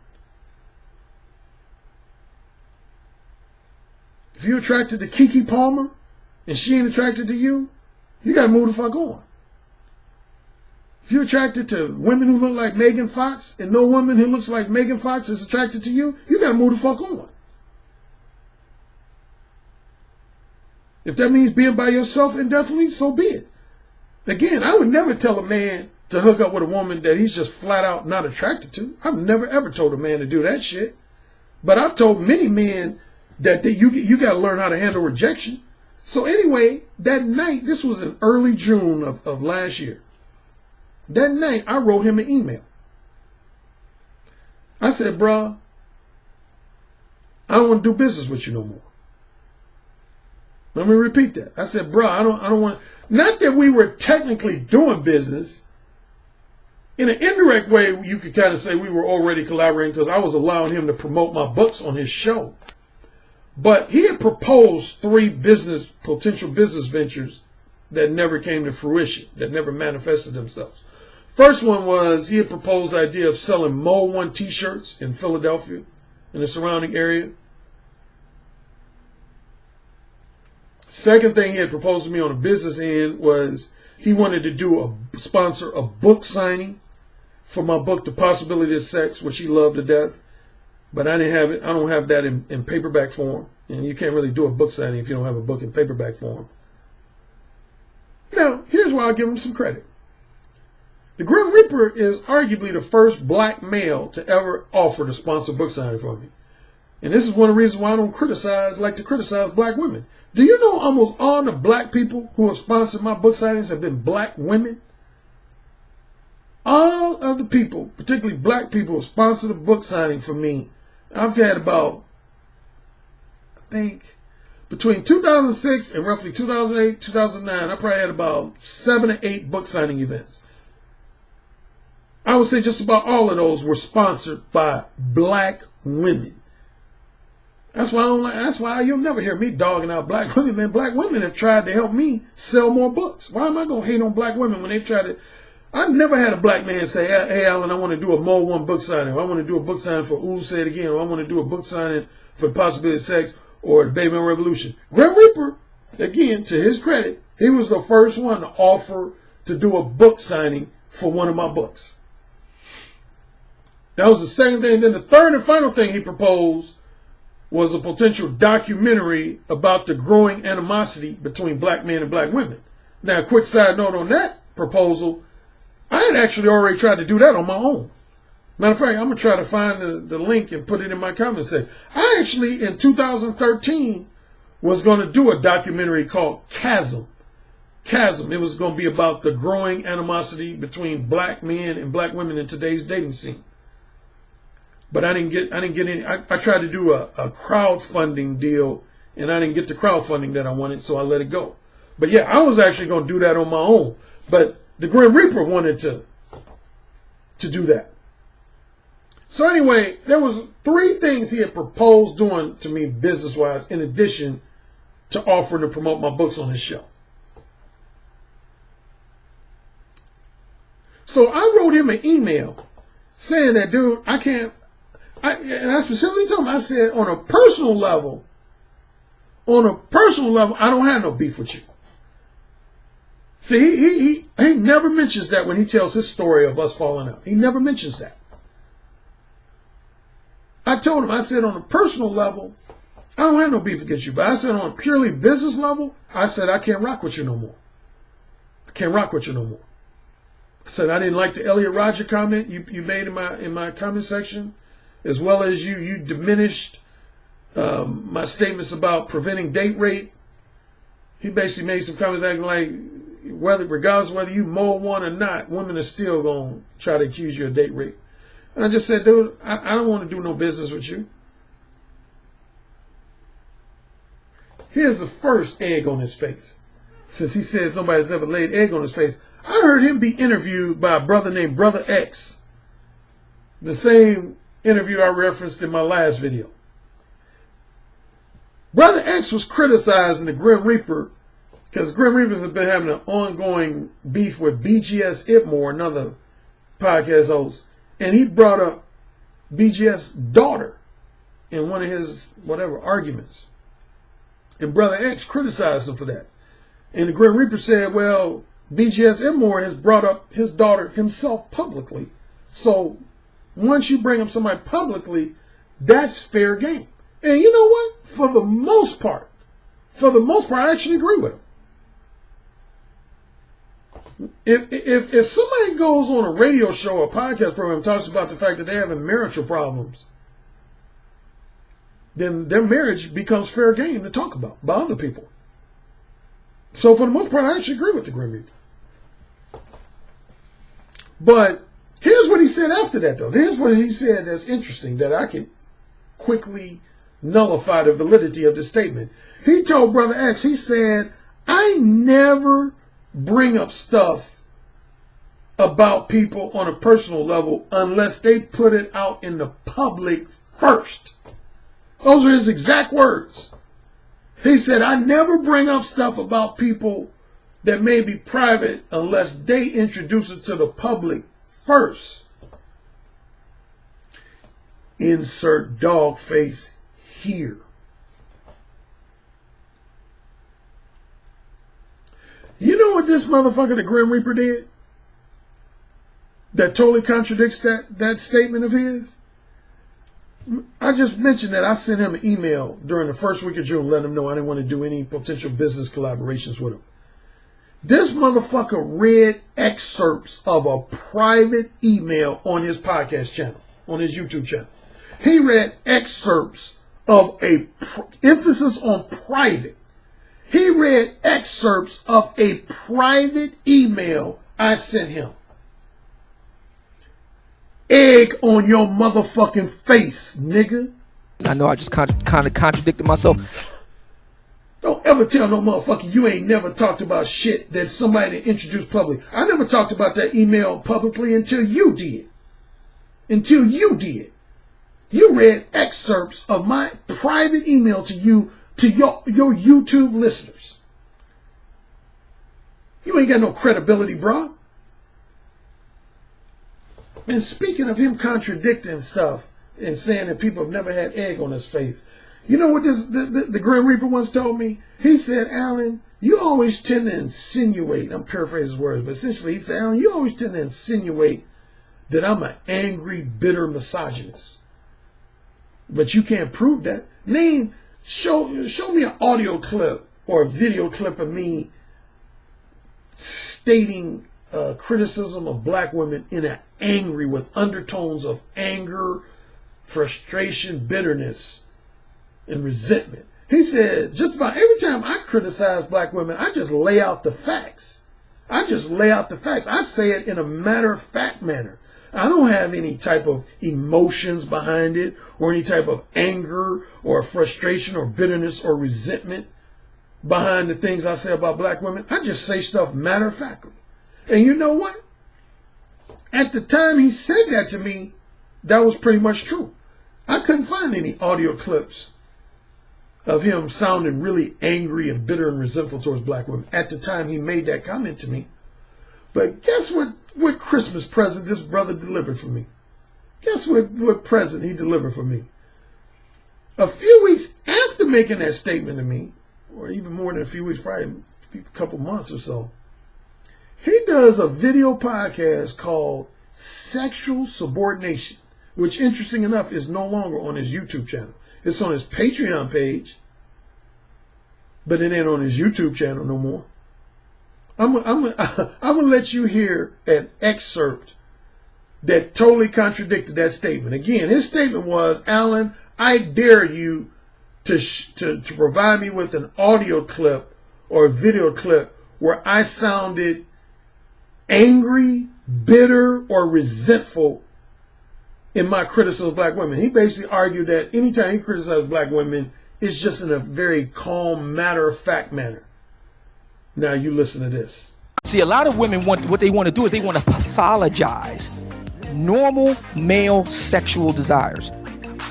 If you're attracted to Keke Palmer, and she ain't attracted to you, you got to move the fuck on. If you're attracted to women who look like Megan Fox, and no woman who looks like Megan Fox is attracted to you, you got to move the fuck on. If that means being by yourself indefinitely, so be it. Again, I would never tell a man to hook up with a woman that he's just flat out not attracted to. I've never ever told a man to do that shit. But I've told many men that you got to learn how to handle rejection. So anyway, that night, this was in early June of last year. That night, I wrote him an email. I said, bruh, I don't want to do business with you no more. Let me repeat that. I said, bruh, I don't want, not that we were technically doing business. In an indirect way, you could kind of say we were already collaborating because I was allowing him to promote my books on his show. But he had proposed 3 potential business ventures that never came to fruition, that never manifested themselves. First one was he had proposed the idea of selling Mo 1 t-shirts in Philadelphia and the surrounding area. Second thing he had proposed to me on the business end was he wanted to sponsor a book signing for my book, The Possibility of Sex, which he loved to death. but I didn't have it. I don't have that in paperback form, and you can't really do a book signing if you don't have a book in paperback form. Now, here's why I'll give him some credit. The Grim Reaper is arguably the first black male to ever offer to sponsor book signing for me. And this is one of the reasons why I don't like to criticize black women. Do you know almost all the black people who have sponsored my book signings have been black women? All of the people, particularly black people, who sponsored a book signing for me, I've had about, I think, between 2006 and roughly 2008, 2009, I probably had about 7 or 8 book signing events. I would say just about all of those were sponsored by black women. That's why you'll never hear me dogging out black women, man. Black women have tried to help me sell more books. Why am I going to hate on black women when they've tried to? I've never had a black man say, hey, Alan, I want to do a Mo 1 book signing. Or I want to do a book signing for Ooh, Say It Again. Or I want to do a book signing for The Possibility of Sex or The Baby Bell Revolution. Grim Reaper, again, to his credit, he was the first one to offer to do a book signing for one of my books. That was the second thing. Then the third and final thing he proposed was a potential documentary about the growing animosity between black men and black women. Now, a quick side note on that proposal, I had actually already tried to do that on my own. Matter of fact, I'm going to try to find the link and put it in my comment section. I actually, in 2013, was going to do a documentary called Chasm. Chasm. It was going to be about the growing animosity between black men and black women in today's dating scene. But I didn't get any. I tried to do a crowdfunding deal, and I didn't get the crowdfunding that I wanted, so I let it go. But yeah, I was actually going to do that on my own. But the Grim Reaper wanted to do that. So anyway, there was 3 things he had proposed doing to me business-wise, in addition to offering to promote my books on his show. So I wrote him an email saying that, dude, and I specifically told him, I said, on a personal level, I don't have no beef with you. See, he never mentions that when he tells his story of us falling out. He never mentions that. I told him, I said, on a personal level, I don't have no beef against you. But I said, on a purely business level, I said, I can't rock with you no more. I can't rock with you no more. I said, I didn't like the Elliot Rodger comment you made in my comment section, as well as you diminished my statements about preventing date rape. He basically made some comments acting like, regardless of whether you mow one or not, women are still going to try to accuse you of date rape. And I just said, dude, I don't want to do no business with you. Here's the first egg on his face. Since he says nobody's ever laid egg on his face, I heard him be interviewed by a brother named Brother X. The same interview I referenced in my last video. Brother X was criticizing the Grim Reaper because Grim Reapers have been having an ongoing beef with BGS Itmore, another podcast host. And he brought up BGS' daughter in one of his arguments. And Brother X criticized him for that. And the Grim Reaper said, well, BGS Itmore has brought up his daughter himself publicly. So once you bring up somebody publicly, that's fair game. And you know what? For the most part, I actually agree with him. If somebody goes on a radio show or podcast program and talks about the fact that they're having marital problems, then their marriage becomes fair game to talk about by other people. So for the most part, I actually agree with the Grim Reaper. But here's what he said after that, though. Here's what he said that's interesting, that I can quickly nullify the validity of this statement. He told Brother X, he said, I never bring up stuff about people on a personal level unless they put it out in the public first. Those are his exact words. He said, I never bring up stuff about people that may be private unless they introduce it to the public first. Insert dog face here. You know what this motherfucker, the Grim Reaper, did? That totally contradicts that statement of his? I just mentioned that I sent him an email during the first week of June, letting him know I didn't want to do any potential business collaborations with him. This motherfucker read excerpts of a private email on his podcast channel, on his YouTube channel. He read excerpts of emphasis on private. He read excerpts of a private email I sent him. Egg on your motherfucking face, nigga. I know I just kind of contradicted myself. Don't ever tell no motherfucker you ain't never talked about shit that somebody introduced public. I never talked about that email publicly until you did. Until you did. You read excerpts of my private email to you, to your YouTube listeners. You ain't got no credibility, bro. And speaking of him contradicting stuff and saying that people have never had egg on his face, you know what the Grim Reaper once told me? He said, Alan, you always tend to insinuate, I'm paraphrasing his words, but essentially he said, Alan, you always tend to insinuate that I'm an angry, bitter misogynist. But you can't prove that. Show me an audio clip or a video clip of me stating criticism of black women in an angry, with undertones of anger, frustration, bitterness, and resentment. He said, just about every time I criticize black women, I just lay out the facts. I say it in a matter-of-fact manner. I don't have any type of emotions behind it, or any type of anger or frustration or bitterness or resentment behind the things I say about black women. I just say stuff matter-of-factly. And you know what? At the time he said that to me, that was pretty much true. I couldn't find any audio clips of him sounding really angry and bitter and resentful towards black women at the time he made that comment to me. But guess what Christmas present this brother delivered for me? Guess what present he delivered for me? A few weeks after making that statement to me, or even more than a few weeks, probably a couple months or so, he does a video podcast called Sexual Subordination, which, interesting enough, is no longer on his YouTube channel. It's on his Patreon page, but it ain't on his YouTube channel no more. I'm gonna let you hear an excerpt that totally contradicted that statement. Again, his statement was, Alan, I dare you to provide me with an audio clip or a video clip where I sounded angry, bitter, or resentful in my criticism of black women. He basically argued that anytime he criticizes black women, it's just in a very calm, matter-of-fact manner. Now you listen to this. See, a lot of women what they want to do is they want to pathologize normal male sexual desires.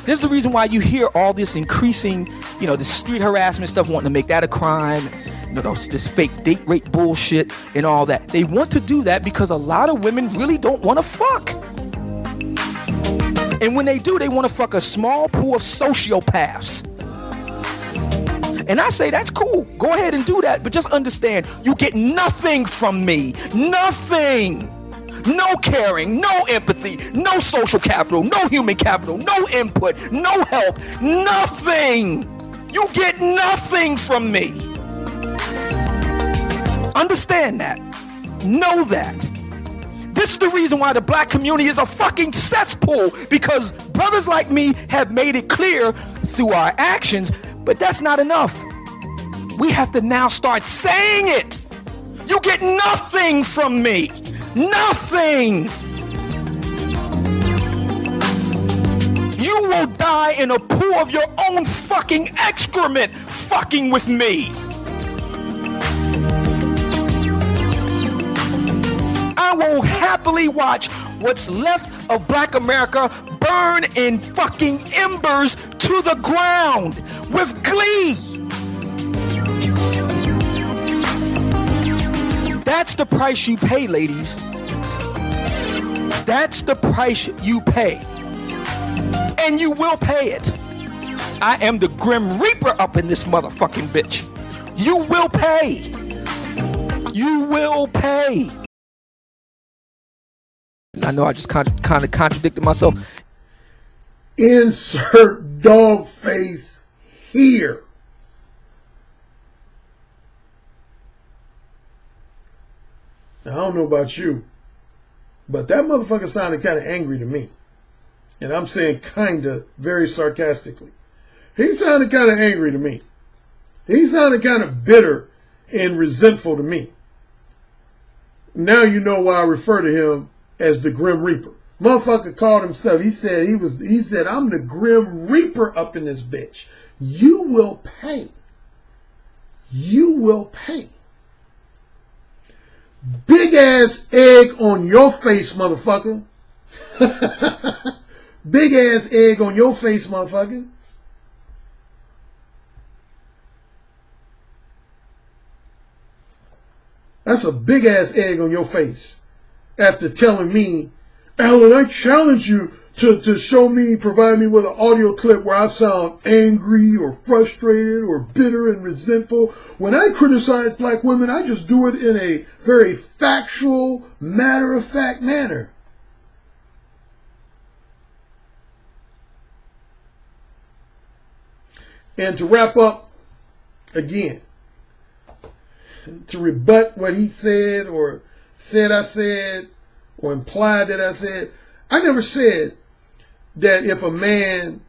This is the reason why you hear all this increasing, the street harassment stuff, wanting to make that a crime, this fake date rape bullshit and all that. They want to do that because a lot of women really don't want to fuck. And when they do, they want to fuck a small pool of sociopaths. And I say, that's cool. Go ahead and do that. But just understand, you get nothing from me. Nothing. No caring, no empathy, no social capital, no human capital, no input, no help, nothing. You get nothing from me. Understand that. Know that. This is the reason why the black community is a fucking cesspool, because brothers like me have made it clear through our actions, but that's not enough. We have to now start saying it. You get nothing from me. Nothing. You will die in a pool of your own fucking excrement fucking with me. I will happily watch what's left of black America burn in fucking embers to the ground with glee. That's the price you pay, ladies. That's the price you pay. And you will pay it. I am the Grim Reaper up in this motherfucking bitch. You will pay. You will pay. I know I just kind of contradicted myself. insert dog face here. Now, I don't know about you, but that motherfucker sounded kind of angry to me. And I'm saying kind of very sarcastically. He sounded kind of angry to me. He sounded kind of bitter and resentful to me. Now you know why I refer to him as the Grim Reaper. Motherfucker called himself. He said I'm the Grim Reaper up in this bitch. You will pay. You will pay. Big ass egg on your face, motherfucker. Big ass egg on your face, motherfucker. That's a big ass egg on your face. After telling me, Alan, I challenge you to show me, provide me with an audio clip where I sound angry or frustrated or bitter and resentful. When I criticize black women, I just do it in a very factual, matter-of-fact manner. And to wrap up, again, to rebut what he said or said I said or implied that I said, I never said that if a man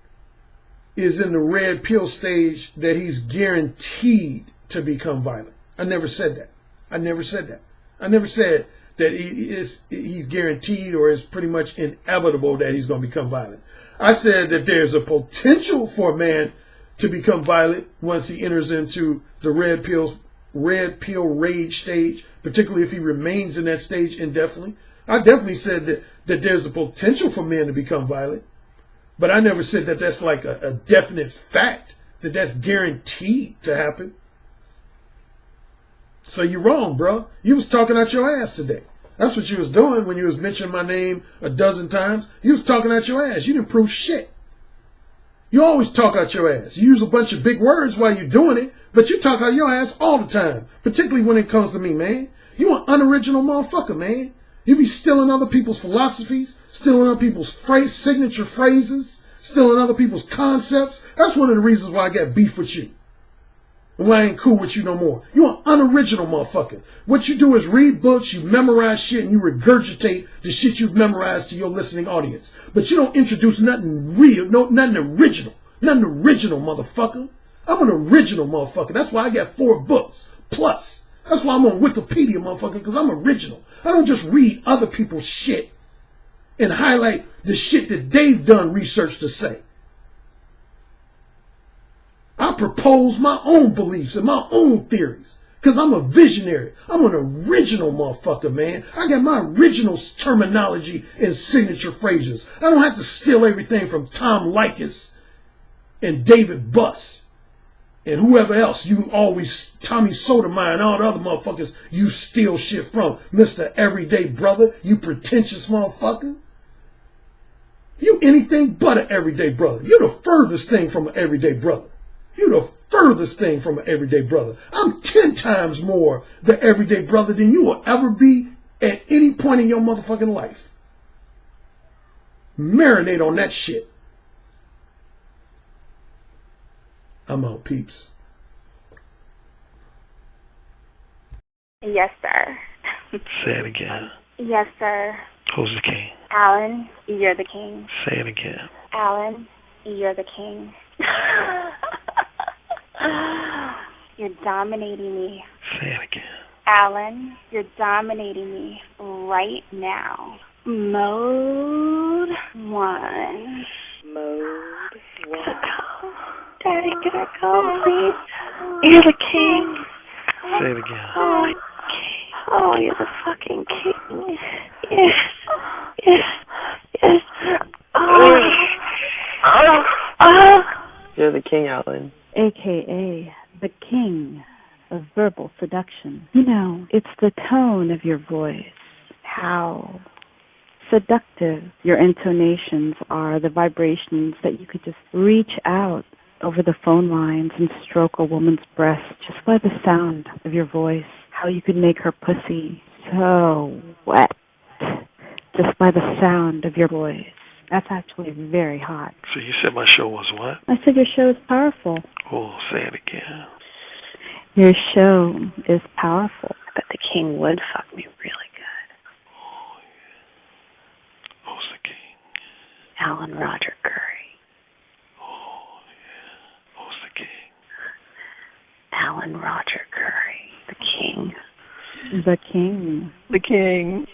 is in the red pill stage that he's guaranteed to become violent. I never said that. I never said that. I never said that he's guaranteed or it's pretty much inevitable that he's going to become violent. I said that there's a potential for a man to become violent once he enters into the red pill rage stage, particularly if he remains in that stage indefinitely. I definitely said that there's a potential for men to become violent, but I never said that that's like a definite fact, that that's guaranteed to happen. So you're wrong, bro. You was talking out your ass today. That's what you was doing when you was mentioning my name a dozen times. You was talking out your ass. You didn't prove shit. You always talk out your ass. You use a bunch of big words while you're doing it, but you talk out your ass all the time, particularly when it comes to me, man. You an unoriginal motherfucker, man. You be stealing other people's philosophies, stealing other people's signature phrases, stealing other people's concepts. That's one of the reasons why I got beef with you. And why I ain't cool with you no more. You an unoriginal motherfucker. What you do is read books, you memorize shit, and you regurgitate the shit you've memorized to your listening audience. But you don't introduce nothing real, nothing original. Nothing original, motherfucker. I'm an original motherfucker. That's why I got 4 books. Plus. That's why I'm on Wikipedia, motherfucker, because I'm original. I don't just read other people's shit and highlight the shit that they've done research to say. I propose my own beliefs and my own theories because I'm a visionary. I'm an original motherfucker, man. I got my original terminology and signature phrases. I don't have to steal everything from Tom Likas and David Buss and whoever else you always, Tommy Sotomayor and all the other motherfuckers you steal shit from. Mr. Everyday Brother, you pretentious motherfucker. You anything but an everyday brother. You're the furthest thing from an everyday brother. You're the furthest thing from an everyday brother. I'm 10 times more the everyday brother than you will ever be at any point in your motherfucking life. Marinate on that shit. I'm out, peeps. Yes, sir. Say it again. Yes, sir. Who's the king? Alan, you're the king. Say it again. Alan, you're the king. You're dominating me. Say it again. Alan, you're dominating me right now. Mode 1. Mode 1. Daddy, can I go, please? You're the king. Say it again. Oh, you're the fucking king. Yes. Yes. Yes. You're the king, Alan. AKA the king of verbal seduction. You know, it's the tone of your voice, how seductive your intonations are, the vibrations that you could just reach out over the phone lines and stroke a woman's breast just by the sound of your voice, how you could make her pussy so wet just by the sound of your voice. That's actually very hot. So you said my show was what? I said your show is powerful. Oh, say it again. Your show is powerful. But the king would fuck me really good. Oh, yeah. Who's the king? Alan Roger Currie. Oh, yeah. Who's the king? Alan Roger Currie. The king. The king. The king.